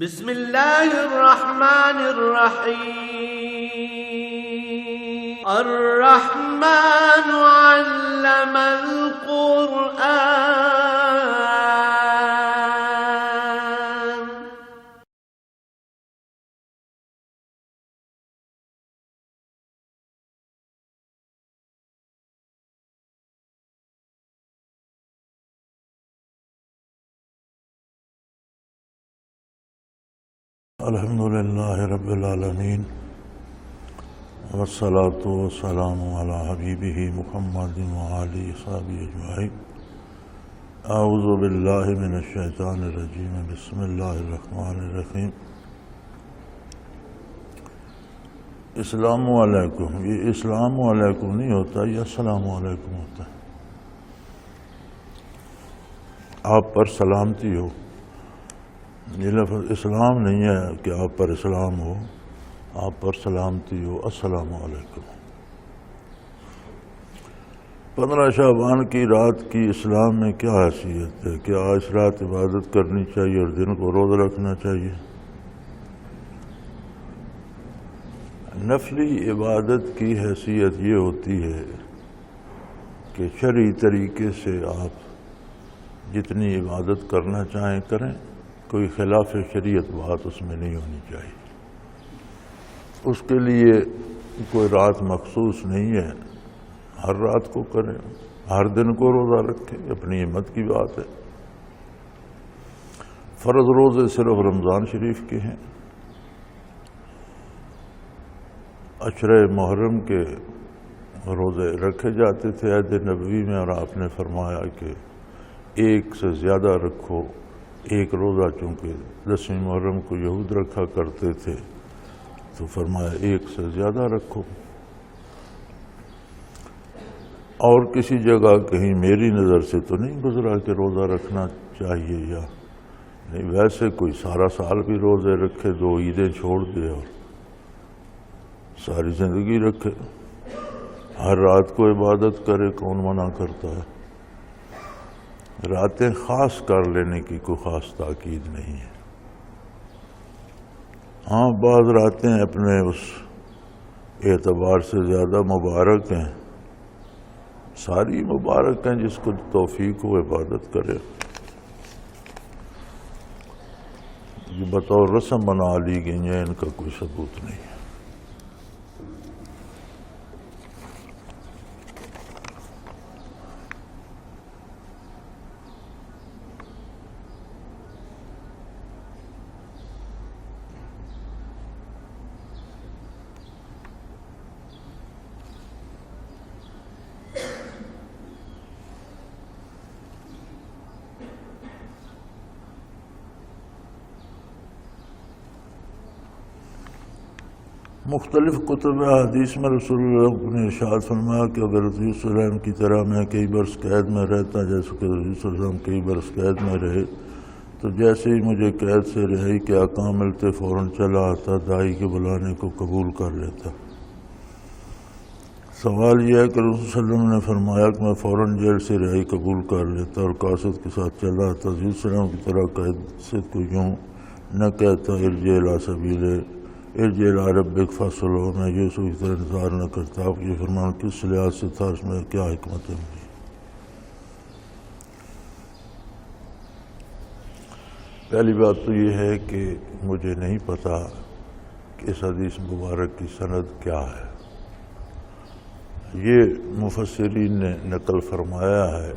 بسم اللہ الرحمن الرحیم الرحمن علم القرآن الحمدللہ رب العالمین والصلاة والسلام علی حبیبہ محمد وآلہ وصحبہ اجمعین۔ اعوذ باللہ من الشیطان الرجیم، بسم اللہ الرحمن الرحیم۔ السلام علیکم، یہ السلام علیکم نہیں ہوتا، یہ السلام علیکم ہوتا ہے۔ آپ پر سلامتی ہو، یہ لفظ اسلام نہیں ہے کہ آپ پر اسلام ہو، آپ پر سلامتی ہو، السلام علیکم۔ 15 شعبان کی رات کی اسلام میں کیا حیثیت ہے؟ کیا اس رات عبادت کرنی چاہیے اور دن کو روزہ رکھنا چاہیے؟ نفلی عبادت کی حیثیت یہ ہوتی ہے کہ شرعی طریقے سے آپ جتنی عبادت کرنا چاہیں کریں، کوئی خلاف شریعت بات اس میں نہیں ہونی چاہیے۔ اس کے لیے کوئی رات مخصوص نہیں ہے، ہر رات کو کریں، ہر دن کو روزہ رکھیں، اپنی ہمت کی بات ہے۔ فرض روزے صرف رمضان شریف کے ہیں۔ عشرہ محرم کے روزے رکھے جاتے تھے عہد نبوی میں، اور آپ نے فرمایا کہ ایک سے زیادہ رکھو۔ ایک روزہ چونکہ 10ویں محرم کو یہود رکھا کرتے تھے تو فرمایا ایک سے زیادہ رکھو۔ اور کسی جگہ کہیں میری نظر سے تو نہیں گزرا کہ روزہ رکھنا چاہیے یا نہیں۔ ویسے کوئی سارا سال بھی روزے رکھے، 2 عیدیں چھوڑ دے اور ساری زندگی رکھے، ہر رات کو عبادت کرے، کون منع کرتا ہے؟ راتیں خاص کر لینے کی کوئی خاص تاکید نہیں ہے۔ ہاں، بعض راتیں اپنے اس اعتبار سے زیادہ مبارک ہیں، ساری مبارک ہیں، جس کو توفیق ہو عبادت کرے۔ یہ بطور رسم بنا لی گئی ہیں، ان کا کوئی ثبوت نہیں ہے۔ مختلف کتب حدیث میں رسول اللہ نے ارشاد فرمایا کہ اگر رسول صلی اللہ علیہ وسلم کی طرح میں کئی برس قید میں رہتا، جیسے کہ رسول صلی اللہ علیہ وسلم کئی برس قید میں رہے، تو جیسے ہی مجھے قید سے رہائی کے احکام ملتے فوراً چلا آتا، داعی کے بلانے کو قبول کر لیتا۔ سوال یہ ہے کہ رسول صلی اللہ علیہ وسلم نے فرمایا کہ میں فوراً جیل سے رہائی قبول کر لیتا اور کاسد کے ساتھ چلا آتا، رسول صلی اللہ علیہ وسلم کی طرح قید سے کو یوں نہ کہتا ارجع الی سبیل ارجع الی ربک فصلو، میں یوسف کی طرح انتظار نہ کرتا۔ آپ یہ فرمان کس لحاظ سے تھا، اس میں کیا حکمت ہے؟ پہلی بات تو یہ ہے کہ مجھے نہیں پتا کہ اس حدیث مبارک کی سند کیا ہے۔ یہ مفسرین نے نقل فرمایا ہے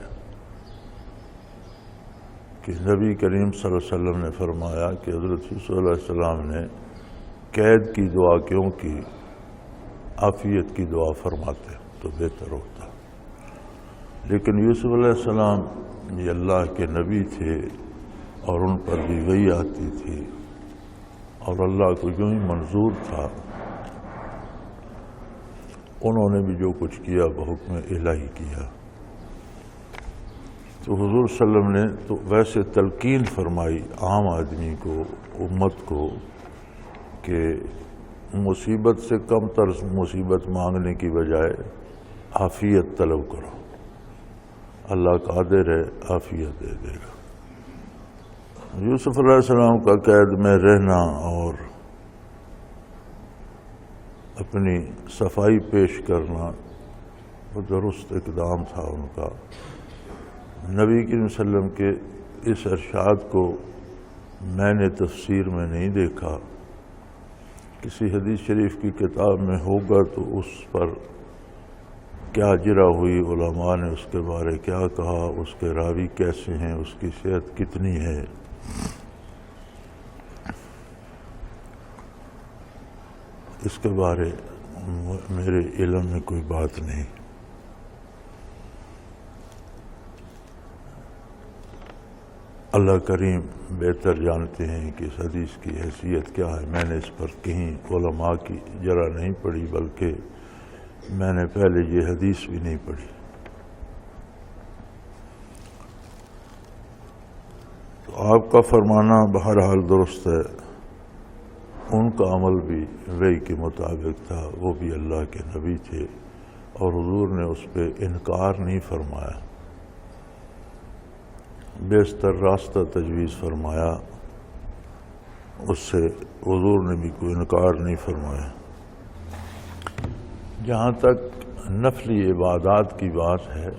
کہ نبی کریم صلی اللہ علیہ وسلم نے فرمایا کہ حضرت یوسف صلی اللہ علیہ وسلم نے قید کی دعا کیوں کی؟ عافیت کی دعا فرماتے تو بہتر ہوتا۔ لیکن یوسف علیہ السلام یہ اللہ کے نبی تھے اور ان پر بھی وحی آتی تھی، اور اللہ کو یوں ہی منظور تھا، انہوں نے بھی جو کچھ کیا بحکم الہی کیا۔ تو حضور صلی اللہ علیہ وسلم نے تو ویسے تلقین فرمائی عام آدمی کو، امت کو، کہ مصیبت سے کم تر مصیبت مانگنے کی بجائے عافیت طلب کرو، اللہ قادر ہے عافیت دے دے گا۔ یوسف علیہ السلام کا قید میں رہنا اور اپنی صفائی پیش کرنا وہ درست اقدام تھا ان کا۔ نبی کریم صلی اللہ علیہ وسلم کے اس ارشاد کو میں نے تفسیر میں نہیں دیکھا، کسی حدیث شریف کی کتاب میں ہوگا تو اس پر کیا جرا ہوئی، علماء نے اس کے بارے کیا کہا، اس کے راوی کیسے ہیں، اس کی صحت کتنی ہے، اس کے بارے میرے علم میں کوئی بات نہیں۔ اللہ کریم بہتر جانتے ہیں کہ اس حدیث کی حیثیت کیا ہے۔ میں نے اس پر کہیں علماء کی جرح نہیں پڑھی، بلکہ میں نے پہلے یہ حدیث بھی نہیں پڑھی۔ تو آپ کا فرمانا بہرحال درست ہے، ان کا عمل بھی وحی کے مطابق تھا، وہ بھی اللہ کے نبی تھے اور حضور نے اس پہ انکار نہیں فرمایا، بیشتر راستہ تجویز فرمایا، اس سے حضور نے بھی کوئی انکار نہیں فرمایا۔ جہاں تک نفلی عبادات کی بات ہے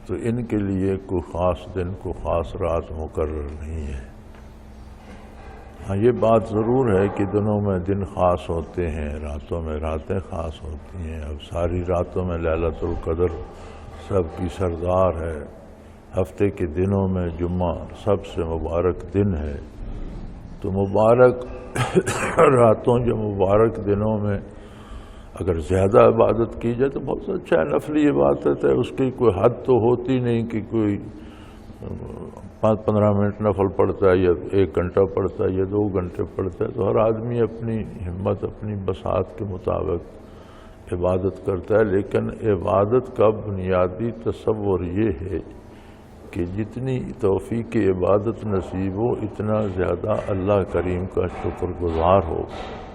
تو ان کے لیے کوئی خاص دن کو خاص رات مقرر نہیں ہے۔ ہاں یہ بات ضرور ہے کہ دنوں میں دن خاص ہوتے ہیں، راتوں میں راتیں خاص ہوتی ہیں۔ اب ساری راتوں میں لیلۃ القدر سب کی سردار ہے، ہفتے کے دنوں میں جمعہ سب سے مبارک دن ہے، تو مبارک راتوں یا مبارک دنوں میں اگر زیادہ عبادت کی جائے تو بہت اچھا ہے، نفلی عبادت ہے، اس کی کوئی حد تو ہوتی نہیں کہ کوئی 15 منٹ نفل پڑھتا ہے یا 1 گھنٹہ پڑھتا ہے یا 2 گھنٹے پڑھتا ہے، تو ہر آدمی اپنی ہمت اپنی بساط کے مطابق عبادت کرتا ہے۔ لیکن عبادت کا بنیادی تصور یہ ہے کہ جتنی توفیق عبادت نصیب ہو اتنا زیادہ اللہ کریم کا شکر گزار ہو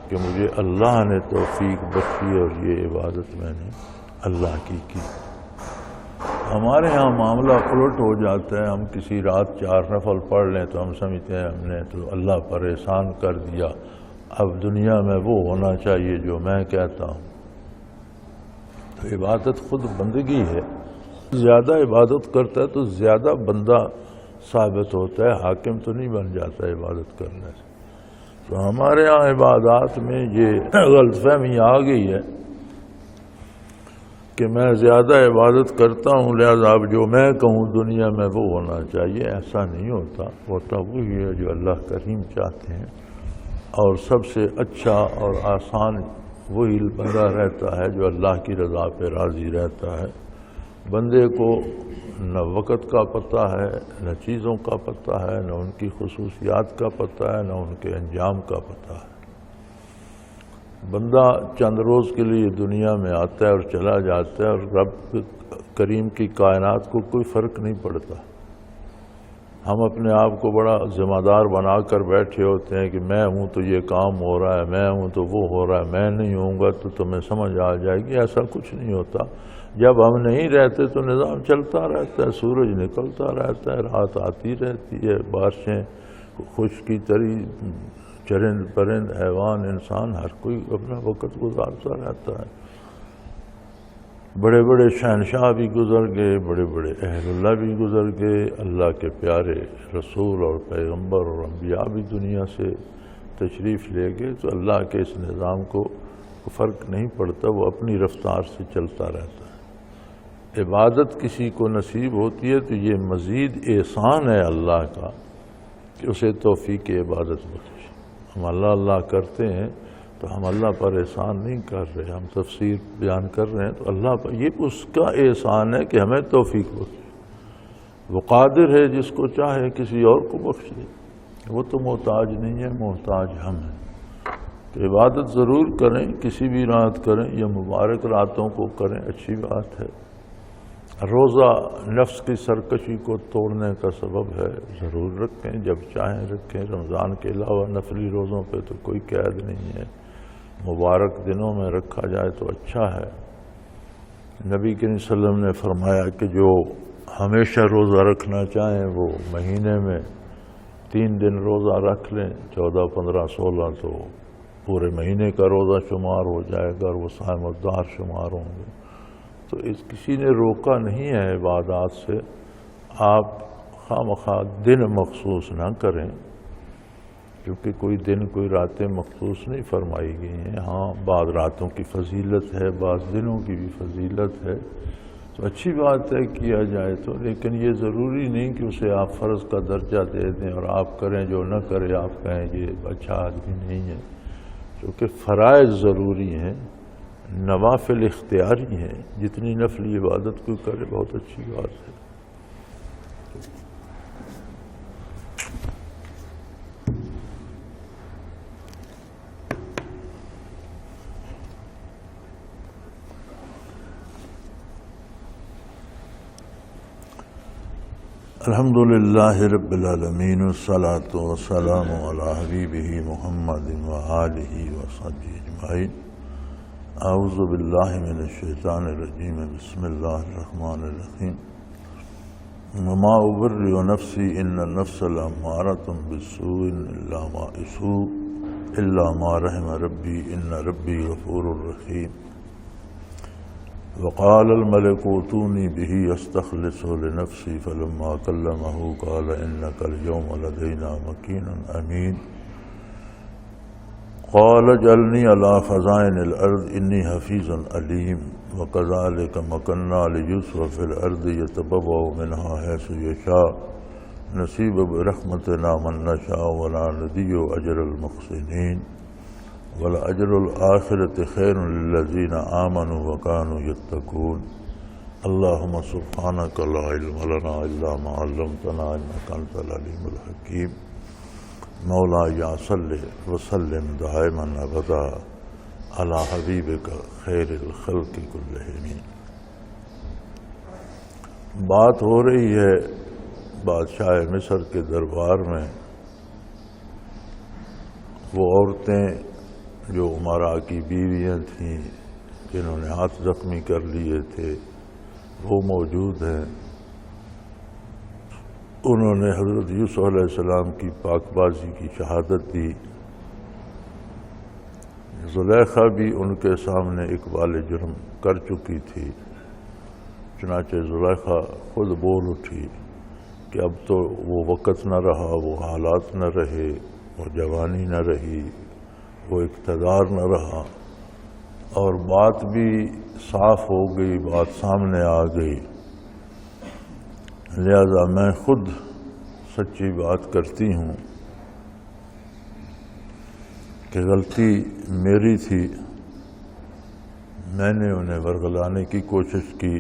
کہ مجھے اللہ نے توفیق بخشی اور یہ عبادت میں نے اللہ کی۔ ہمارے ہاں معاملہ الٹ ہو جاتا ہے، ہم کسی رات 4 نفل پڑھ لیں تو ہم سمجھتے ہیں ہم نے تو اللہ پر احسان کر دیا، اب دنیا میں وہ ہونا چاہیے جو میں کہتا ہوں۔ تو عبادت خود بندگی ہے، زیادہ عبادت کرتا ہے تو زیادہ بندہ ثابت ہوتا ہے، حاکم تو نہیں بن جاتا عبادت کرنے سے۔ تو ہمارے ہاں عبادات میں یہ غلط فہمی آ گئی ہے کہ میں زیادہ عبادت کرتا ہوں لہذا اب جو میں کہوں دنیا میں وہ ہونا چاہیے۔ ایسا نہیں ہوتا، ہوتا وہی ہے جو اللہ کریم چاہتے ہیں، اور سب سے اچھا اور آسان وہی بندہ رہتا ہے جو اللہ کی رضا پہ راضی رہتا ہے۔ بندے کو نہ وقت کا پتہ ہے، نہ چیزوں کا پتہ ہے، نہ ان کی خصوصیات کا پتہ ہے، نہ ان کے انجام کا پتہ ہے۔ بندہ چند روز کے لیے دنیا میں آتا ہے اور چلا جاتا ہے، اور رب کریم کی کائنات کو کوئی فرق نہیں پڑتا۔ ہم اپنے آپ کو بڑا ذمہ دار بنا کر بیٹھے ہوتے ہیں کہ میں ہوں تو یہ کام ہو رہا ہے، میں ہوں تو وہ ہو رہا ہے، میں نہیں ہوں گا تو تمہیں سمجھ آ جائے گی۔ ایسا کچھ نہیں ہوتا۔ جب ہم نہیں رہتے تو نظام چلتا رہتا ہے، سورج نکلتا رہتا ہے، رات آتی رہتی ہے، بارشیں، خشکی تری، چرند پرند، حیوان، انسان، ہر کوئی اپنا وقت گزارتا رہتا ہے۔ بڑے بڑے شہنشاہ بھی گزر گئے، بڑے بڑے اہل اللہ بھی گزر گئے، اللہ کے پیارے رسول اور پیغمبر اور انبیاء بھی دنیا سے تشریف لے گئے۔ تو اللہ کے اس نظام کو فرق نہیں پڑتا، وہ اپنی رفتار سے چلتا رہتا ہے۔ عبادت کسی کو نصیب ہوتی ہے تو یہ مزید احسان ہے اللہ کا کہ اسے توفیق عبادت بخشے۔ ہم اللہ اللہ کرتے ہیں تو ہم اللہ پر احسان نہیں کر رہے، ہم تفسیر بیان کر رہے ہیں تو اللہ پر یہ اس کا احسان ہے کہ ہمیں توفیق بخشے۔ وہ قادر ہے جس کو چاہے کسی اور کو بخش دے، وہ تو محتاج نہیں ہے، محتاج ہم ہیں۔ تو عبادت ضرور کریں، کسی بھی رات کریں یا مبارک راتوں کو کریں، اچھی بات ہے۔ روزہ نفس کی سرکشی کو توڑنے کا سبب ہے، ضرور رکھیں، جب چاہیں رکھیں۔ رمضان کے علاوہ نفلی روزوں پہ تو کوئی قید نہیں ہے، مبارک دنوں میں رکھا جائے تو اچھا ہے۔ نبی کریم صلی اللہ علیہ وسلم نے فرمایا کہ جو ہمیشہ روزہ رکھنا چاہیں وہ مہینے میں 3 دن روزہ رکھ لیں، 14، 15، 16 تو پورے مہینے کا روزہ شمار ہو جائے گا اور وہ صائم الدہر شمار ہوں گے۔ تو کسی نے روکا نہیں ہے عبادات سے، آپ خواہ دن مخصوص نہ کریں، کیونکہ کوئی دن کوئی راتیں مخصوص نہیں فرمائی گئی ہیں۔ ہاں بعض راتوں کی فضیلت ہے، بعض دنوں کی بھی فضیلت ہے، تو اچھی بات ہے کیا جائے تو، لیکن یہ ضروری نہیں کہ اسے آپ فرض کا درجہ دے دیں اور آپ کریں، جو نہ کرے آپ کہیں یہ اچھا آدمی نہیں ہے۔ کیونکہ فرائض ضروری ہیں، نوافل اختیاری ہیں، جتنی نفلی عبادت کوئی کرے بہت اچھی بات ہے۔ الحمدللہ رب العالمین، والصلاة والسلام علی حبیبہ محمد وآلہ وصحبہ اجمعین۔ اعوذ باللہ من الشیطان الرجیم، بسم اللہ الرحمن الرحیم۔ وما ابرئ نفسی ان النفس لامارۃ بالسوء الا ما رحم ربی ان ربی غفور رحیم۔ وقال الملك ائتوني به استخلصه لنفسي فلما كلمه قال انك اليوم لدينا مكين امين قال اجعلني على خزائن الارض اني حفيظ عليم وكذلك مكنا ليوسف في الارض يتبوأ منها حيث يشاء نصيب برحمتنا من نشاء ولا نضيع اجر المحسنين وَلَأَجْرُ الْآخِرَةِ خَيْرٌ لِلَّذِينَ آمَنُوا وَكَانُوا يَتَّقُونَ۔ اللهم سبحانك لا علم لنا إلا ما علمتنا إنك أنت العليم الحكيم۔ مولاي صل وسلم دائما أبدا على حبيبك خير الخلق كلهم۔ بات ہو رہی ہے بادشاہ مصر کے دربار میں، وہ عورتیں جو امراء کی بیویاں تھیں جنہوں نے ہاتھ زخمی کر لیے تھے وہ موجود ہیں۔ انہوں نے حضرت یوسف علیہ السلام کی پاک بازی کی شہادت دی۔ زلیخا بھی ان کے سامنے اقبال جرم کر چکی تھی، چنانچہ زلیخا خود بول اٹھی کہ اب تو وہ وقت نہ رہا، وہ حالات نہ رہے، وہ جوانی نہ رہی، وہ اقتدار نہ رہا، اور بات بھی صاف ہو گئی، بات سامنے آ گئی، لہذا میں خود سچی بات کرتی ہوں کہ غلطی میری تھی، میں نے انہیں ورغلانے کی کوشش کی،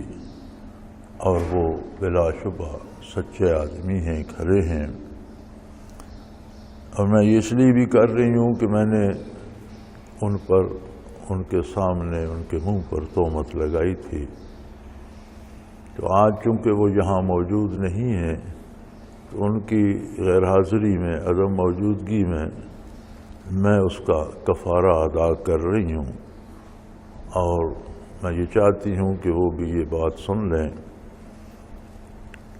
اور وہ بلا شبہ سچے آدمی ہیں، کھرے ہیں، اور میں یہ اس لیے بھی کر رہی ہوں کہ میں نے ان پر، ان کے سامنے، ان کے منہ پر تہمت لگائی تھی۔ تو آج چونکہ وہ یہاں موجود نہیں ہیں تو ان کی غیر حاضری میں، عدم موجودگی میں اس کا کفارہ ادا کر رہی ہوں، اور میں یہ چاہتی ہوں کہ وہ بھی یہ بات سن لیں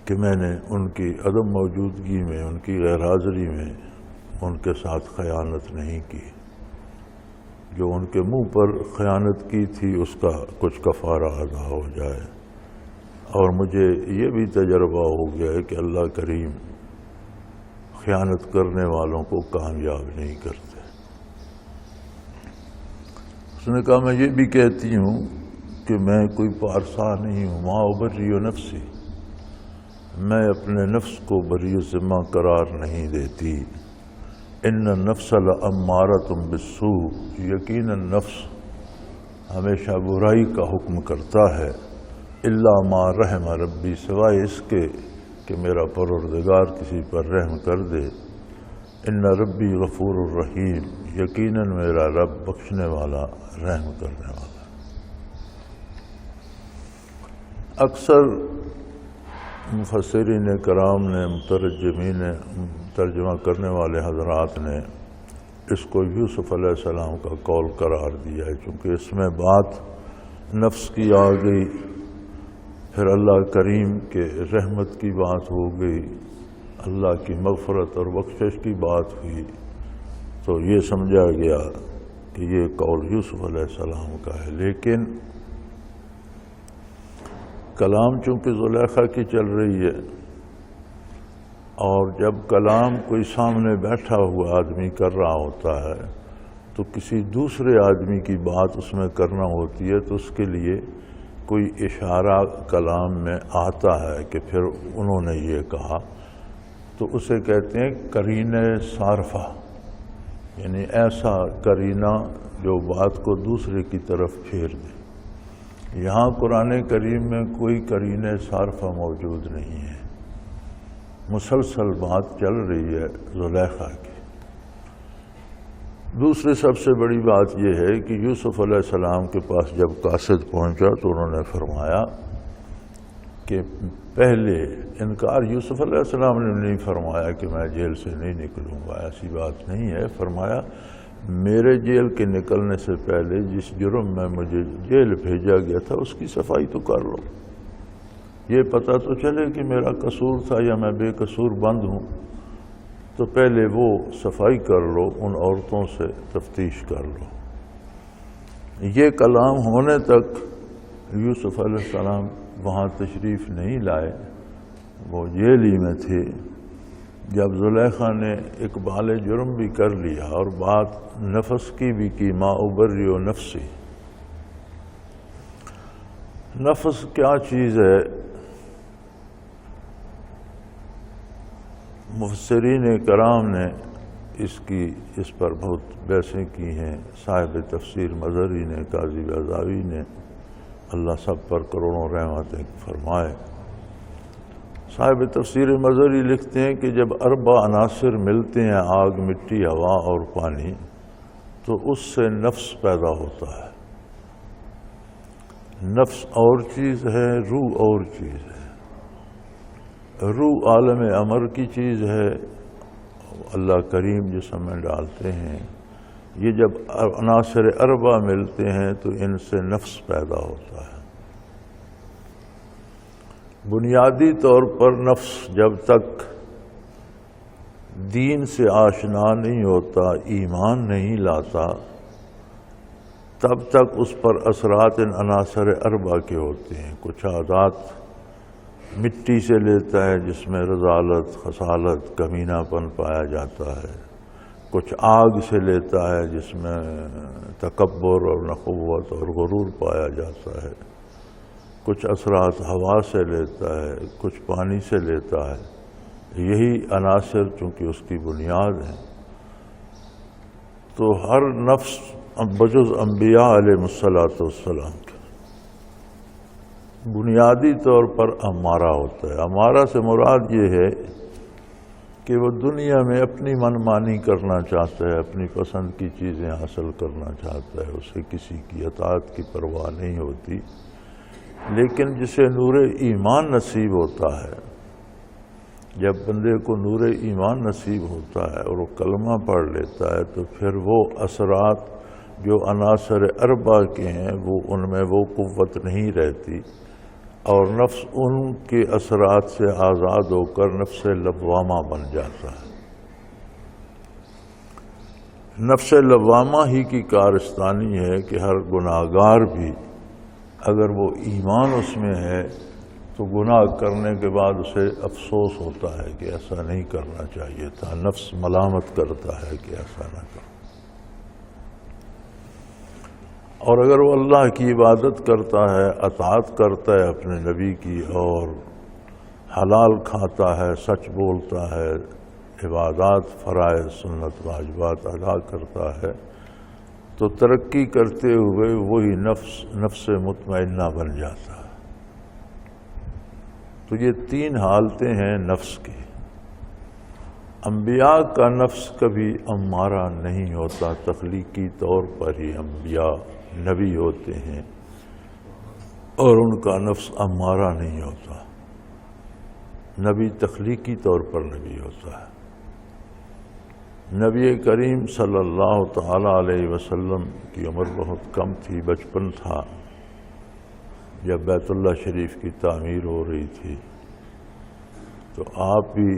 کہ میں نے ان کی عدم موجودگی میں، ان کی غیر حاضری میں ان کے ساتھ خیانت نہیں کی۔ جو ان کے منہ پر خیانت کی تھی اس کا کچھ کفارہ ادا ہو جائے، اور مجھے یہ بھی تجربہ ہو گیا ہے کہ اللہ کریم خیانت کرنے والوں کو کامیاب نہیں کرتے۔ اس نے کہا میں یہ بھی کہتی ہوں کہ میں کوئی پارسا نہیں ہوں، ما ابرئ نفسی، میں اپنے نفس کو بری ذمہ قرار نہیں دیتی۔ ان النفس لامارۃ بالسوء، یقیناً نفس ہمیشہ برائی کا حکم کرتا ہے، الا ما رحم ربی، سوائے اس کے کہ میرا پروردگار کسی پر رحم کر دے۔ ان ربی غفور الرحیم، یقیناً میرا رب بخشنے والا، رحم کرنے والا۔ اکثر مفسرین کرام نے، مترجمین، ترجمہ کرنے والے حضرات نے اس کو یوسف علیہ السلام کا قول قرار دیا ہے، چونکہ اس میں بات نفس کی آ گئی، پھر اللہ کریم کے رحمت کی بات ہو گئی، اللہ کی مغفرت اور بخشش کی بات ہوئی تو یہ سمجھا گیا کہ یہ قول یوسف علیہ السلام کا ہے، لیکن کلام چونکہ زلیخا کی چل رہی ہے، اور جب کلام کوئی سامنے بیٹھا ہوا آدمی کر رہا ہوتا ہے تو کسی دوسرے آدمی کی بات اس میں کرنا ہوتی ہے، تو اس کے لیے کوئی اشارہ کلام میں آتا ہے کہ پھر انہوں نے یہ کہا، تو اسے کہتے ہیں قرینہ صارفہ، یعنی ایسا قرینہ جو بات کو دوسرے کی طرف پھیر دے۔ یہاں قرآن کریم میں کوئی قرینہ صارفہ موجود نہیں ہے، مسلسل بات چل رہی ہے زلیخا کی۔ دوسری سب سے بڑی بات یہ ہے کہ یوسف علیہ السلام کے پاس جب قاصد پہنچا تو انہوں نے فرمایا کہ پہلے انکار یوسف علیہ السلام نے نہیں فرمایا کہ میں جیل سے نہیں نکلوں گا، ایسی بات نہیں ہے۔ فرمایا میرے جیل کے نکلنے سے پہلے جس جرم میں مجھے جیل بھیجا گیا تھا اس کی صفائی تو کر لو، یہ پتہ تو چلے کہ میرا قصور تھا یا میں بے قصور بند ہوں، تو پہلے وہ صفائی کر لو، ان عورتوں سے تفتیش کر لو۔ یہ کلام ہونے تک یوسف علیہ السلام وہاں تشریف نہیں لائے، وہ جیل ہی میں تھے۔ جب زلیخا نے اقبال جرم بھی کر لیا اور بات نفس کی بھی کی، ما ابری و نفسی، نفس کیا چیز ہے؟ مفسرین کرام نے اس پر بہت بحثیں کی ہیں، صاحب تفسیر مظہری نے، قاضی بیضاوی نے، اللہ سب پر کروڑوں رحمتیں فرمائے۔ صاحب تفسیر مظہری لکھتے ہیں کہ جب اربع عناصر ملتے ہیں، آگ، مٹی، ہوا اور پانی، تو اس سے نفس پیدا ہوتا ہے۔ نفس اور چیز ہے، روح اور چیز ہے۔ روح عالم امر کی چیز ہے، اللہ کریم جسم میں ڈالتے ہیں۔ یہ جب عناصر اربع ملتے ہیں تو ان سے نفس پیدا ہوتا ہے۔ بنیادی طور پر نفس جب تک دین سے آشنا نہیں ہوتا، ایمان نہیں لاتا، تب تک اس پر اثرات ان عناصر اربع کے ہوتے ہیں۔ کچھ عادات مٹی سے لیتا ہے جس میں رذالت، خصالت، کمینہ پن پایا جاتا ہے، کچھ آگ سے لیتا ہے جس میں تکبر اور نخوت اور غرور پایا جاتا ہے، کچھ اثرات ہوا سے لیتا ہے، کچھ پانی سے لیتا ہے۔ یہی عناصر چونکہ اس کی بنیاد ہیں، تو ہر نفس بجز انبیاء علیہ السلام کے بنیادی طور پر امارہ ہوتا ہے۔ امارہ سے مراد یہ ہے کہ وہ دنیا میں اپنی من مانی کرنا چاہتا ہے، اپنی پسند کی چیزیں حاصل کرنا چاہتا ہے، اسے کسی کی اطاعت کی پرواہ نہیں ہوتی۔ لیکن جسے نور ایمان نصیب ہوتا ہے، جب بندے کو نور ایمان نصیب ہوتا ہے اور وہ کلمہ پڑھ لیتا ہے، تو پھر وہ اثرات جو عناصر اربع کے ہیں ان میں وہ قوت نہیں رہتی، اور نفس ان کے اثرات سے آزاد ہو کر نفس لوامہ بن جاتا ہے۔ نفس لوامہ ہی کی کارستانی ہے کہ ہر گناہگار بھی اگر وہ ایمان اس میں ہے تو گناہ کرنے کے بعد اسے افسوس ہوتا ہے کہ ایسا نہیں کرنا چاہیے تھا، نفس ملامت کرتا ہے کہ ایسا نہ کرو۔ اور اگر وہ اللہ کی عبادت کرتا ہے، اطاعت کرتا ہے اپنے نبی کی، اور حلال کھاتا ہے، سچ بولتا ہے، عبادات، فرائض، سنت، واجبات ادا کرتا ہے، تو ترقی کرتے ہوئے وہی نفس مطمئنہ بن جاتا ہے۔ تو یہ تین حالتیں ہیں نفس کی۔ انبیاء کا نفس کبھی امارہ نہیں ہوتا، تخلیقی طور پر ہی انبیاء نبی ہوتے ہیں اور ان کا نفس امارہ نہیں ہوتا۔ نبی تخلیقی طور پر نبی ہوتا ہے۔ نبی کریم صلی اللہ تعالیٰ علیہ وسلم کی عمر بہت کم تھی، بچپن تھا جب بیت اللہ شریف کی تعمیر ہو رہی تھی، تو آپ بھی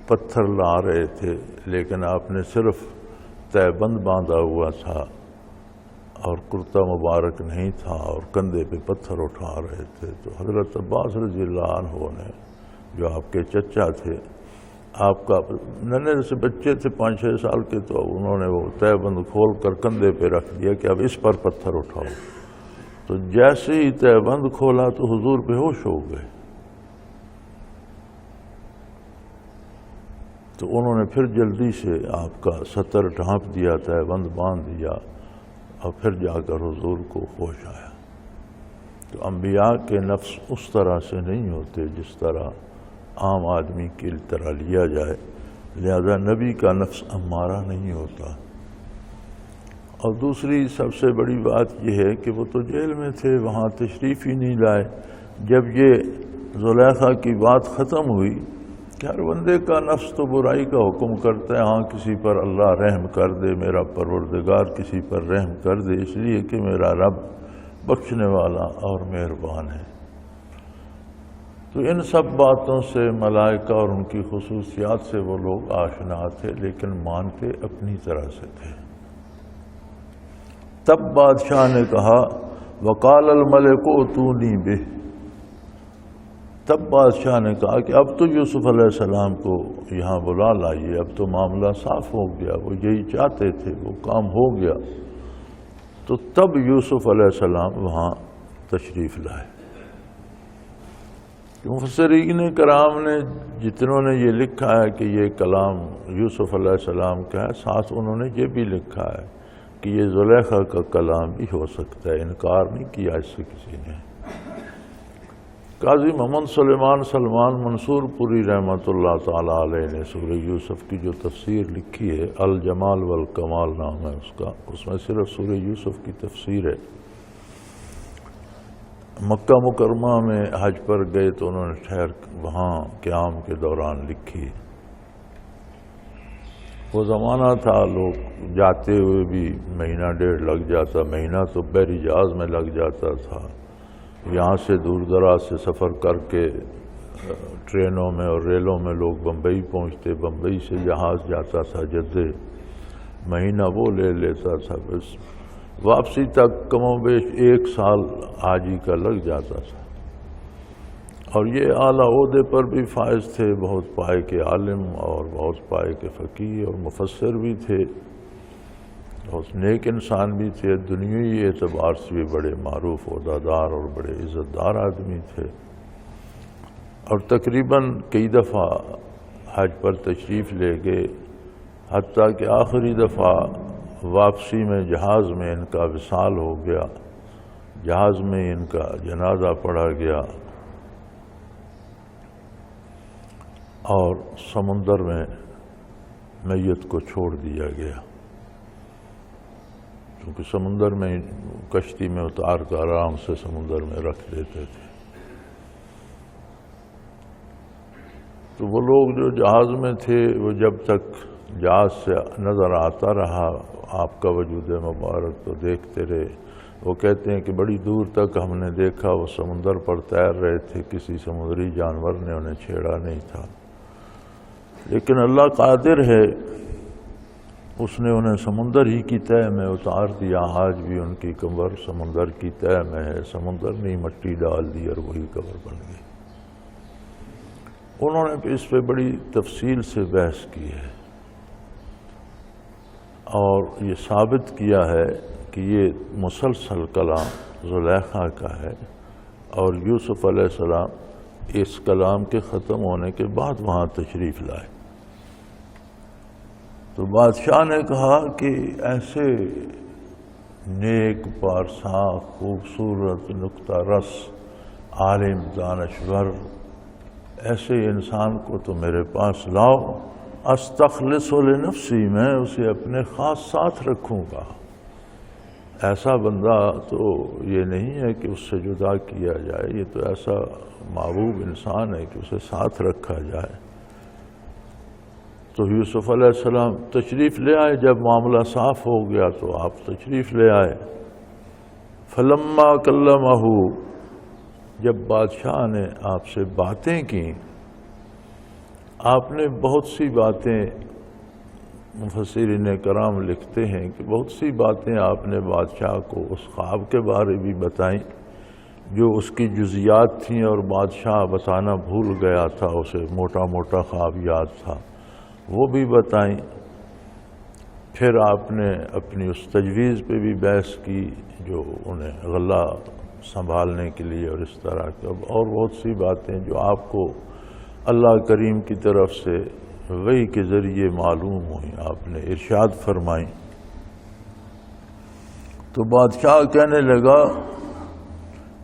پتھر لا رہے تھے، لیکن آپ نے صرف تہبند باندھا ہوا تھا اور کرتا مبارک نہیں تھا اور کندھے پہ پتھر اٹھا رہے تھے، تو حضرت عباس رضی اللہ عنہ نے، جو آپ کے چچا تھے، آپ کا ننھے سے بچے تھے 5-6 سال کے، تو انہوں نے وہ تہبند کھول کر کندھے پہ رکھ دیا کہ اب اس پر پتھر اٹھاؤ۔ تو جیسے ہی تہبند کھولا تو حضور بے ہوش ہو گئے۔ تو انہوں نے پھر جلدی سے آپ کا ستر ڈھانپ دیا، تہبند باندھ دیا، اور پھر جا کر حضور کو ہوش آیا۔ تو انبیاء کے نفس اس طرح سے نہیں ہوتے جس طرح عام آدمی کی طرح لیا جائے، لہذا نبی کا نفس امارہ نہیں ہوتا۔ اور دوسری سب سے بڑی بات یہ ہے کہ وہ تو جیل میں تھے، وہاں تشریف ہی نہیں لائے۔ جب یہ زلیخا کی بات ختم ہوئی کہ ہر بندے کا نفس تو برائی کا حکم کرتا ہے، ہاں کسی پر اللہ رحم کر دے، میرا پروردگار کسی پر رحم کر دے، اس لیے کہ میرا رب بخشنے والا اور مہربان ہے۔ تو ان سب باتوں سے ملائکہ اور ان کی خصوصیات سے وہ لوگ آشنا تھے، لیکن مانتے اپنی طرح سے تھے۔ تب بادشاہ نے کہا وقال الملک ائتونی بہ، تب بادشاہ نے کہا کہ اب تو یوسف علیہ السلام کو یہاں بلا لائیے، اب تو معاملہ صاف ہو گیا، وہ یہی چاہتے تھے، وہ کام ہو گیا۔ تو تب یوسف علیہ السلام وہاں تشریف لائے۔ مفسرین کرام نے جتنوں نے یہ لکھا ہے کہ یہ کلام یوسف علیہ السلام کا ہے، ساتھ انہوں نے یہ بھی لکھا ہے کہ یہ زلیخا کا کلام بھی ہو سکتا ہے، انکار نہیں کیا اس سے کسی نے۔ قاضی محمد سلمان منصور پوری رحمۃ اللہ تعالی علیہ نے سورہ یوسف کی جو تفسیر لکھی ہے، الجمال والکمال نام ہے اس کا، اس میں صرف سورہ یوسف کی تفسیر ہے۔ مکہ مکرمہ میں حج پر گئے تو انہوں نے ٹھہر وہاں قیام کے دوران لکھی۔ وہ زمانہ تھا لوگ جاتے ہوئے بھی مہینہ ڈیڑھ لگ جاتا، مہینہ تو بحری جہاز میں لگ جاتا تھا، یہاں سے دور دراز سے سفر کر کے ٹرینوں میں اور ریلوں میں لوگ بمبئی پہنچتے، بمبئی سے جہاز جاتا تھا جدہ، مہینہ وہ لے لیتا تھا، بس واپسی تک کم و بیش 1 سال حاجی کا لگ جاتا تھا۔ اور یہ اعلیٰ عہدے پر بھی فائز تھے، بہت پائے کے عالم اور بہت پائے کے فقیہ اور مفسر بھی تھے، بہت نیک انسان بھی تھے، دنیوی اعتبار سے بھی بڑے معروف عہدیدار اور بڑے عزت دار آدمی تھے۔ اور تقریباً کئی دفعہ حج پر تشریف لے گئے، حتیٰ کہ آخری دفعہ واپسی میں جہاز میں ان کا وصال ہو گیا، جہاز میں ان کا جنازہ پڑھا گیا اور سمندر میں میت کو چھوڑ دیا گیا، کیونکہ سمندر میں کشتی میں اتار کر آرام سے سمندر میں رکھ دیتے تھے۔ تو وہ لوگ جو جہاز میں تھے وہ جب تک جہاز سے نظر آتا رہا آپ کا وجود مبارک تو دیکھتے رہے۔ وہ کہتے ہیں کہ بڑی دور تک ہم نے دیکھا وہ سمندر پر تیر رہے تھے، کسی سمندری جانور نے انہیں چھیڑا نہیں تھا، لیکن اللہ قادر ہے، اس نے انہیں سمندر ہی کی تہہ میں اتار دیا۔ آج بھی ان کی قبر سمندر کی تہہ میں ہے، سمندر نے مٹی ڈال دی اور وہی قبر بن گئی۔ انہوں نے اس پہ بڑی تفصیل سے بحث کی ہے اور یہ ثابت کیا ہے کہ یہ مسلسل کلام زلیخا کا ہے، اور یوسف علیہ السلام اس کلام کے ختم ہونے کے بعد وہاں تشریف لائے۔ تو بادشاہ نے کہا کہ ایسے نیک، پارسا، خوبصورت، نکتہ رس، عالم، دانشور ایسے انسان کو تو میرے پاس لاؤ، استخلص لنفسی، میں اسے اپنے خاص ساتھ رکھوں گا۔ ایسا بندہ تو یہ نہیں ہے کہ اس سے جدا کیا جائے، یہ تو ایسا محبوب انسان ہے کہ اسے ساتھ رکھا جائے۔ تو یوسف علیہ السلام تشریف لے آئے، جب معاملہ صاف ہو گیا تو آپ تشریف لے آئے۔ فلما کلمہ، جب بادشاہ نے آپ سے باتیں کی، آپ نے بہت سی باتیں، مفسرین کرام لکھتے ہیں کہ بہت سی باتیں آپ نے بادشاہ کو اس خواب کے بارے بھی بتائیں جو اس کی جزیات تھیں اور بادشاہ بتانا بھول گیا تھا، اسے موٹا موٹا خواب یاد تھا، وہ بھی بتائیں۔ پھر آپ نے اپنی اس تجویز پہ بھی بحث کی جو انہیں غلہ سنبھالنے کے لیے اور اس طرح کے اور بہت سی باتیں جو آپ کو اللہ کریم کی طرف سے وحی کے ذریعے معلوم ہوئی، آپ نے ارشاد فرمائی۔ تو بادشاہ کہنے لگا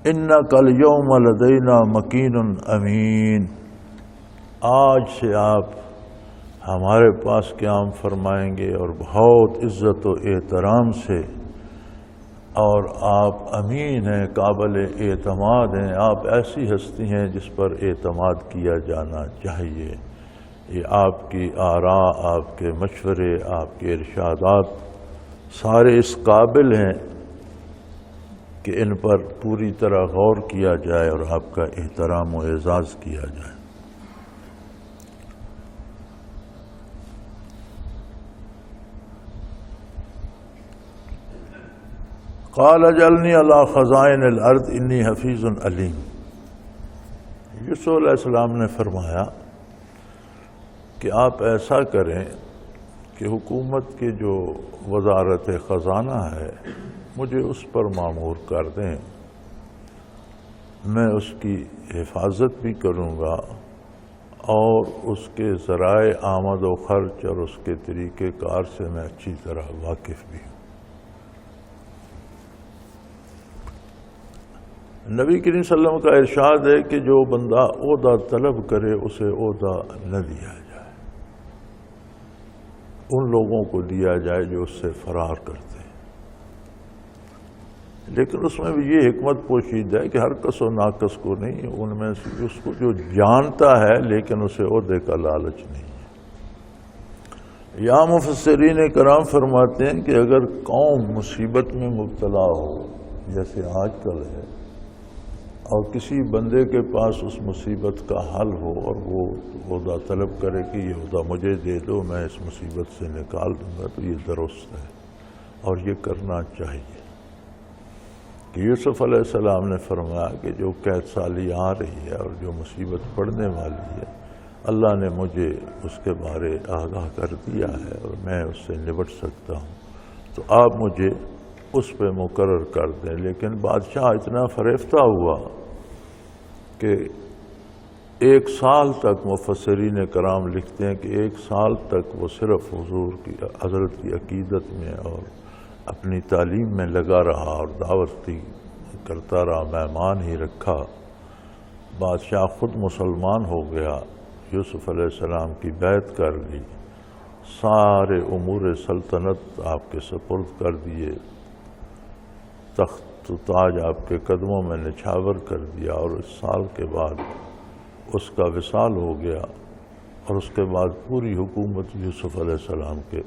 اِنَّكَ الْيَوْمَ لَدَيْنَا مَكِينٌ امین، آج سے آپ ہمارے پاس قیام فرمائیں گے اور بہت عزت و احترام سے، اور آپ امین ہیں، قابل اعتماد ہیں، آپ ایسی ہستی ہیں جس پر اعتماد کیا جانا چاہیے۔ یہ آپ کی آراء، آپ کے مشورے، آپ کے ارشادات سارے اس قابل ہیں کہ ان پر پوری طرح غور کیا جائے اور آپ کا احترام و اعزاز کیا جائے۔ قال اجعلنی علی خزائن الارض انی حفیظ علیم، یوسف علیہ السلام نے فرمایا کہ آپ ایسا کریں کہ حکومت کی جو وزارت خزانہ ہے مجھے اس پر مامور کر دیں، میں اس کی حفاظت بھی کروں گا اور اس کے ذرائع آمد و خرچ اور اس کے طریقہ کار سے میں اچھی طرح واقف بھی ہوں۔ نبی کریم صلی اللہ علیہ وسلم کا ارشاد ہے کہ جو بندہ عہدہ طلب کرے اسے عہدہ نہ دیا جائے، ان لوگوں کو دیا جائے جو اس سے فرار کرتے ہیں۔ لیکن اس میں بھی یہ حکمت پوشیدہ ہے کہ ہر کس و ناقص کو نہیں، ان میں سے اس کو جو جانتا ہے لیکن اسے عہدے کا لالچ نہیں ہے۔ یا مفسرین کرام فرماتے ہیں کہ اگر قوم مصیبت میں مبتلا ہو جیسے آج کل ہے، اور کسی بندے کے پاس اس مصیبت کا حل ہو اور وہ عہدہ طلب کرے کہ یہ عہدہ مجھے دے دو، میں اس مصیبت سے نکال دوں گا، تو یہ درست ہے اور یہ کرنا چاہیے۔ کہ یوسف علیہ السلام نے فرمایا کہ جو قید سالی آ رہی ہے اور جو مصیبت پڑنے والی ہے، اللہ نے مجھے اس کے بارے آگاہ کر دیا ہے اور میں اس سے نبٹ سکتا ہوں، تو آپ مجھے اس پہ مقرر کر دیں۔ لیکن بادشاہ اتنا فریفتہ ہوا کہ 1 سال تک، مفسرین کرام لکھتے ہیں کہ 1 سال تک وہ صرف حضور کی حضرت کی عقیدت میں اور اپنی تعلیم میں لگا رہا اور دعوت کرتا رہا، مہمان ہی رکھا۔ بادشاہ خود مسلمان ہو گیا، یوسف علیہ السلام کی بیعت کر لی، سارے امور سلطنت آپ کے سپرد کر دیے، تخت و تاج آپ کے قدموں میں نچھاور کر دیا، اور اس سال کے بعد اس کا وصال ہو گیا، اور اس کے بعد پوری حکومت یوسف علیہ السلام کے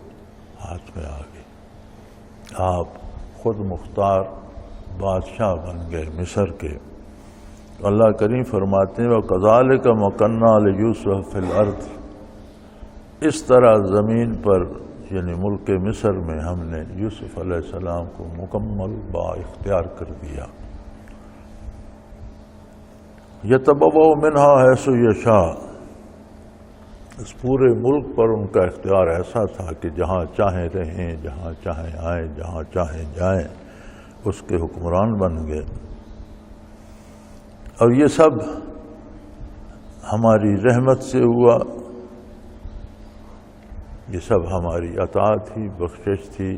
ہاتھ میں آ گئی۔ آپ خود مختار بادشاہ بن گئے مصر کے۔ اللہ کریم فرماتے ہیں وَكَذَلِكَ مَكَنَّا لِيُوسُفَ فِي الْأَرْضِ، اس طرح زمین پر یعنی ملک مصر میں ہم نے یوسف علیہ السلام کو مکمل با اختیار کر دیا۔ یتبوأ منہا حیث یشاء، اس پورے ملک پر ان کا اختیار ایسا تھا کہ جہاں چاہیں رہیں، جہاں چاہیں آئیں، جہاں چاہیں جائیں، اس کے حکمران بن گئے۔ اور یہ سب ہماری رحمت سے ہوا، یہ سب ہماری عطا تھی، بخشش تھی۔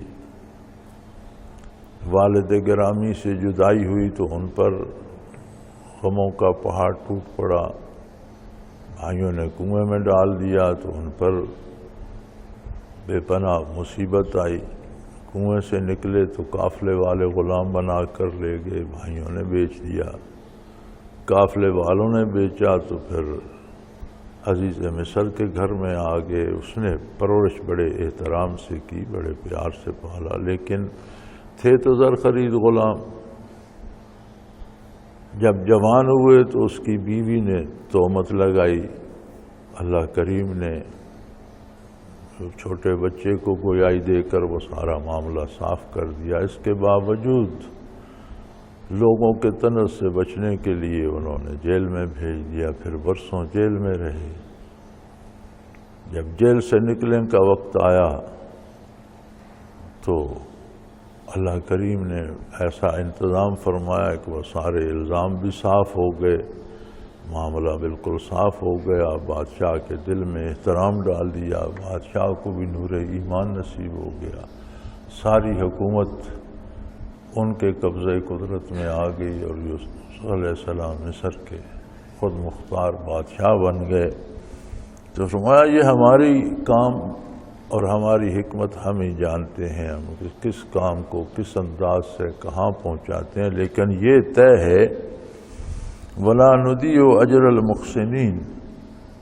والد گرامی سے جدائی ہوئی تو ان پر غموں کا پہاڑ ٹوٹ پڑا، بھائیوں نے کنویں میں ڈال دیا تو ان پر بے پناہ مصیبت آئی، کنویں سے نکلے تو قافلے والے غلام بنا کر لے گئے، بھائیوں نے بیچ دیا، قافلے والوں نے بیچا تو پھر عزیز مصر کے گھر میں آ گئے، اس نے پرورش بڑے احترام سے کی، بڑے پیار سے پالا، لیکن تھے تو زر خرید غلام۔ جب جوان ہوئے تو اس کی بیوی نے تہمت لگائی، اللہ کریم نے چھوٹے بچے کو گویائی دے کر وہ سارا معاملہ صاف کر دیا. اس کے باوجود لوگوں کے طنز سے بچنے کے لیے انہوں نے جیل میں بھیج دیا. پھر برسوں جیل میں رہے. جب جیل سے نکلنے کا وقت آیا تو اللہ کریم نے ایسا انتظام فرمایا کہ وہ سارے الزام بھی صاف ہو گئے. معاملہ بالکل صاف ہو گیا. بادشاہ کے دل میں احترام ڈال دیا. بادشاہ کو بھی نور ایمان نصیب ہو گیا. ساری حکومت ان کے قبضۂ قدرت میں آ گئی اور یوسف علیہ السلام مصر کے خود مختار بادشاہ بن گئے. تو فرمایا یہ ہماری کام اور ہماری حکمت ہم ہی جانتے ہیں، ہم کس کام کو کس انداز سے کہاں پہنچاتے ہیں، لیکن یہ طے ہے وَلَا نُضِيعُ أَجْرَ الْمُحْسِنِينَ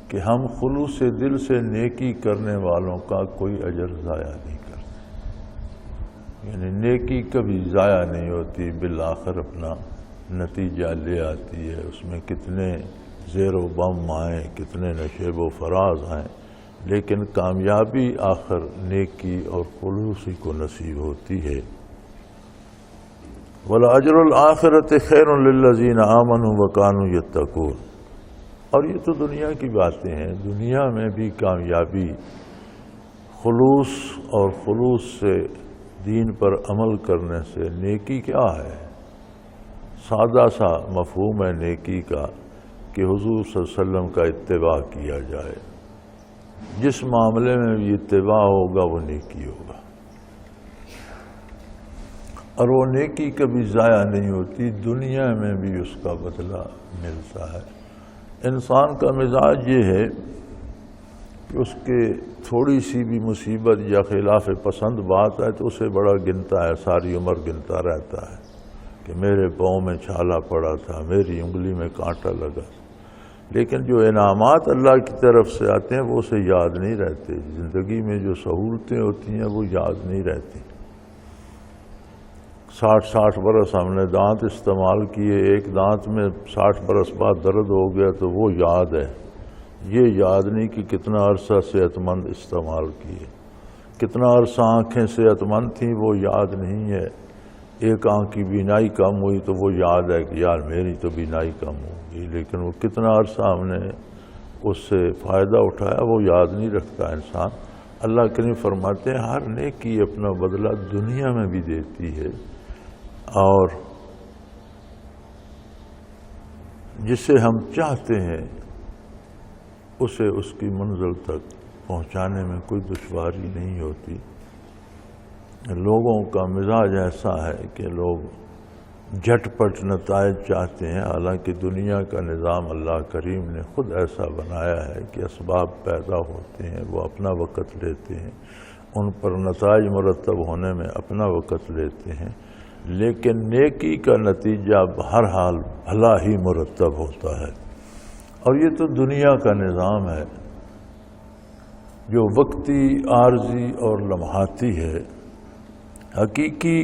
کہ ہم خلوص دل سے نیکی کرنے والوں کا کوئی اجر ضائع نہیں کرتے. یعنی نیکی کبھی ضائع نہیں ہوتی، بالآخر اپنا نتیجہ لے آتی ہے. اس میں کتنے زیر و بم آئیں، کتنے نشیب و فراز آئیں، لیکن کامیابی آخر نیکی اور خلوصی کو نصیب ہوتی ہے. وَلَأَجْرُ الْآخِرَةِ خَيْرٌ لِلَّذِينَ آمَنُوا وَكَانُوا يَتَّقُونَ. اور یہ تو دنیا کی باتیں ہیں. دنیا میں بھی کامیابی خلوص اور خلوص سے دین پر عمل کرنے سے. نیکی کیا ہے؟ سادہ سا مفہوم ہے نیکی کا کہ حضور صلی اللہ علیہ وسلم کا اتباع کیا جائے. جس معاملے میں بھی اتباع ہوگا وہ نیکی ہوگا، اور وہ نیکی کبھی ضائع نہیں ہوتی. دنیا میں بھی اس کا بدلہ ملتا ہے. انسان کا مزاج یہ ہے کہ اس کے تھوڑی سی بھی مصیبت یا خلاف پسند بات ہے تو اسے بڑا گنتا ہے، ساری عمر گنتا رہتا ہے کہ میرے پاؤں میں چھالا پڑا تھا، میری انگلی میں کانٹا لگا. لیکن جو انعامات اللہ کی طرف سے آتے ہیں وہ اسے یاد نہیں رہتے. زندگی میں جو سہولتیں ہوتی ہیں وہ یاد نہیں رہتی. 60 برس ہم نے دانت استعمال کیے، ایک دانت میں 60 برس بعد درد ہو گیا تو وہ یاد ہے. یہ یاد نہیں کہ کتنا عرصہ صحت مند استعمال کیے، کتنا عرصہ آنکھیں صحت مند تھیں وہ یاد نہیں ہے. ایک آنکھ کی بینائی کم ہوئی تو وہ یاد ہے کہ یار میری تو بینائی کم ہو گئی، لیکن وہ کتنا عرصہ ہم نے اس سے فائدہ اٹھایا وہ یاد نہیں رکھتا انسان. اللہ کریم فرماتے ہیں ہر نیکی اپنا بدلہ دنیا میں بھی دیتی ہے، اور جسے ہم چاہتے ہیں اسے اس کی منزل تک پہنچانے میں کوئی دشواری نہیں ہوتی. لوگوں کا مزاج ایسا ہے کہ لوگ جھٹ پٹ نتائج چاہتے ہیں، حالانکہ دنیا کا نظام اللہ کریم نے خود ایسا بنایا ہے کہ اسباب پیدا ہوتے ہیں، وہ اپنا وقت لیتے ہیں، ان پر نتائج مرتب ہونے میں اپنا وقت لیتے ہیں، لیکن نیکی کا نتیجہ ہر حال بھلا ہی مرتب ہوتا ہے. اور یہ تو دنیا کا نظام ہے جو وقتی، عارضی اور لمحاتی ہے. حقیقی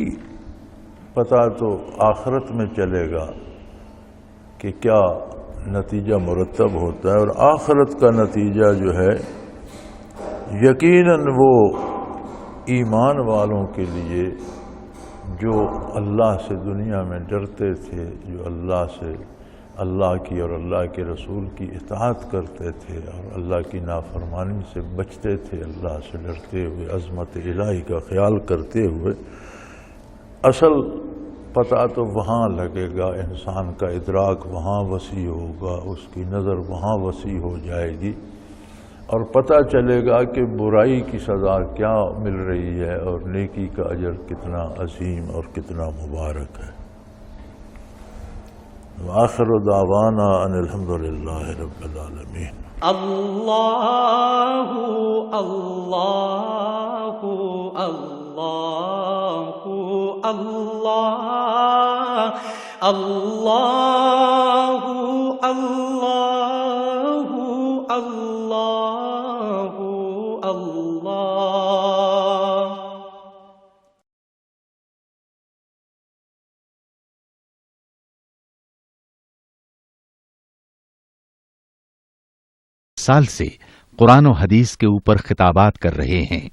پتہ تو آخرت میں چلے گا کہ کیا نتیجہ مرتب ہوتا ہے. اور آخرت کا نتیجہ جو ہے یقیناً وہ ایمان والوں کے لیے جو اللہ سے دنیا میں ڈرتے تھے، جو اللہ کی اور اللہ کے رسول کی اطاعت کرتے تھے اور اللہ کی نافرمانی سے بچتے تھے، اللہ سے ڈرتے ہوئے، عظمت الہی کا خیال کرتے ہوئے. اصل پتہ تو وہاں لگے گا. انسان کا ادراک وہاں وسیع ہوگا، اس کی نظر وہاں وسیع ہو جائے گی، اور پتہ چلے گا کہ برائی کی سزا کیا مل رہی ہے اور نیکی کا اجر کتنا عظیم اور کتنا مبارک ہے. وآخر دعوانا ان الحمد للہ رب العالمین. اللہ اللہ اللہ اللہ اللہ اللہ اللہ اللہ. سال سے قرآن و حدیث کے اوپر خطابات کر رہے ہیں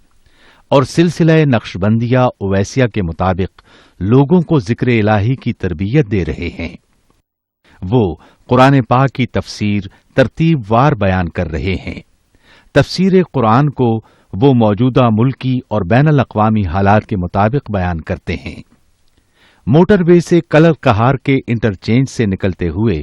اور سلسلہ نقشبندیہ اویسیہ کے مطابق لوگوں کو ذکر الہی کی تربیت دے رہے ہیں۔ وہ قرآن پاک کی تفسیر ترتیب وار بیان کر رہے ہیں۔ تفسیر قرآن کو وہ موجودہ ملکی اور بین الاقوامی حالات کے مطابق بیان کرتے ہیں۔ موٹر وے سے کلر کہار کے انٹرچینج سے نکلتے ہوئے،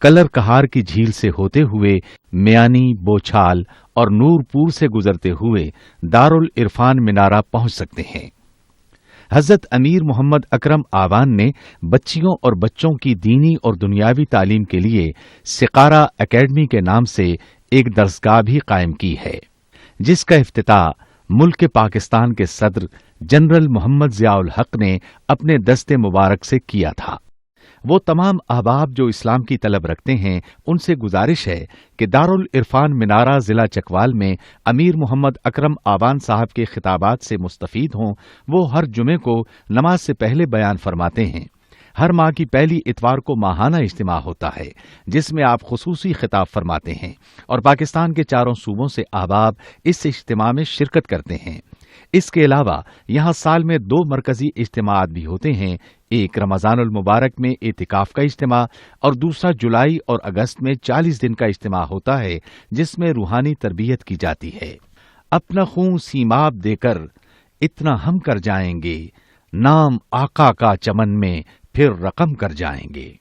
کلر کہار کی جھیل سے ہوتے ہوئے، میانی، بوچھال اور نور پور سے گزرتے ہوئے دارالعرفان منارہ پہنچ سکتے ہیں۔ حضرت امیر محمد اکرم آوان نے بچیوں اور بچوں کی دینی اور دنیاوی تعلیم کے لیے سقارہ اکیڈمی کے نام سے ایک درسگاہ بھی قائم کی ہے، جس کا افتتاح ملک پاکستان کے صدر جنرل محمد ضیاء الحق نے اپنے دست مبارک سے کیا تھا۔ وہ تمام احباب جو اسلام کی طلب رکھتے ہیں ان سے گزارش ہے کہ دارالعرفان منارہ ضلع چکوال میں امیر محمد اکرم آوان صاحب کے خطابات سے مستفید ہوں۔ وہ ہر جمعے کو نماز سے پہلے بیان فرماتے ہیں۔ ہر ماہ کی پہلی اتوار کو ماہانہ اجتماع ہوتا ہے جس میں آپ خصوصی خطاب فرماتے ہیں اور پاکستان کے چاروں صوبوں سے احباب اس اجتماع میں شرکت کرتے ہیں۔ اس کے علاوہ یہاں سال میں 2 مرکزی اجتماعات بھی ہوتے ہیں، ایک رمضان المبارک میں اعتکاف کا اجتماع اور دوسرا جولائی اور اگست میں 40 دن کا اجتماع ہوتا ہے جس میں روحانی تربیت کی جاتی ہے۔ اپنا خون سیماب دے کر اتنا ہم کر جائیں گے، نام آقا کا چمن میں پھر رقم کر جائیں گے۔